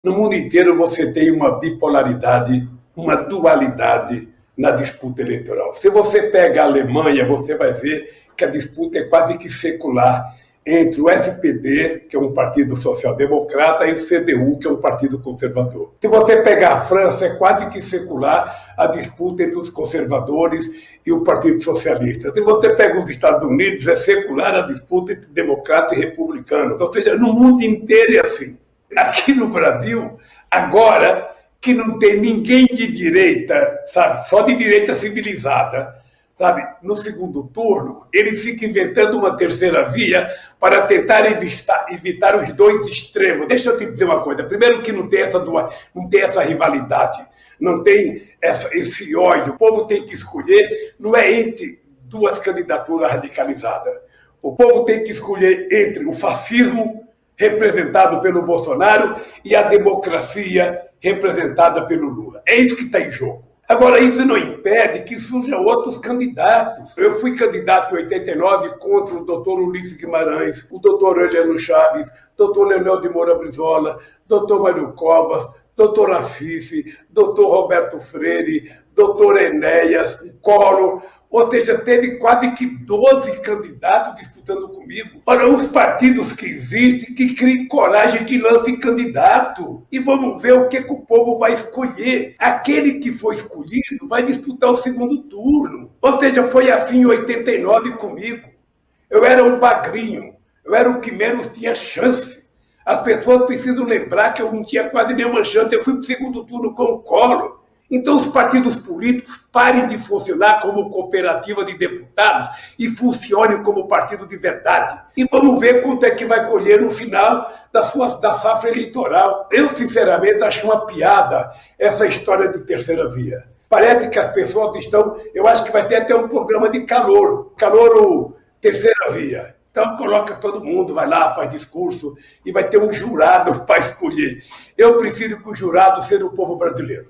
No mundo inteiro você tem uma bipolaridade, uma dualidade na disputa eleitoral. Se você pega a Alemanha, você vai ver que a disputa é quase que secular entre o SPD, que é um partido social-democrata, e o CDU, que é um partido conservador. Se você pegar a França, é quase que secular a disputa entre os conservadores e o Partido Socialista. Se você pega os Estados Unidos, é secular a disputa entre democratas e republicanos. Ou seja, no mundo inteiro é assim. Aqui no Brasil, agora que não tem ninguém de direita, sabe, só de direita civilizada, sabe, no segundo turno, ele fica inventando uma terceira via para tentar evitar os dois extremos. Deixa eu te dizer uma coisa. Primeiro que não tem essa rivalidade, não tem esse ódio. O povo tem que escolher, não é entre duas candidaturas radicalizadas. O povo tem que escolher entre o fascismo, representado pelo Bolsonaro, e a democracia representada pelo Lula. É isso que está em jogo. Agora, isso não impede que surjam outros candidatos. Eu fui candidato em 89 contra o doutor Ulisses Guimarães, o doutor Eliano Chaves, doutor Leonel de Moura Brizola, doutor Mário Covas, doutor Afife, doutor Roberto Freire, doutor Enéas, Collor. Ou seja, teve quase que 12 candidatos disputando comigo. Ora, os partidos que existem, que criem coragem, que lancem candidato. E vamos ver o que o povo vai escolher. Aquele que for escolhido vai disputar o segundo turno. Ou seja, foi assim em 89 comigo. Eu era um bagrinho, eu era o que menos tinha chance. As pessoas precisam lembrar que eu não tinha quase nenhuma chance. Eu fui para o segundo turno com o Collor. Então, os partidos políticos parem de funcionar como cooperativa de deputados e funcionem como partido de verdade. E vamos ver quanto é que vai colher no final da safra eleitoral. Eu, sinceramente, acho uma piada essa história de terceira via. Parece que as pessoas estão... Eu acho que vai ter até um programa de calouro terceira via. Então, coloca todo mundo, vai lá, faz discurso e vai ter um jurado para escolher. Eu prefiro que o jurado seja o povo brasileiro.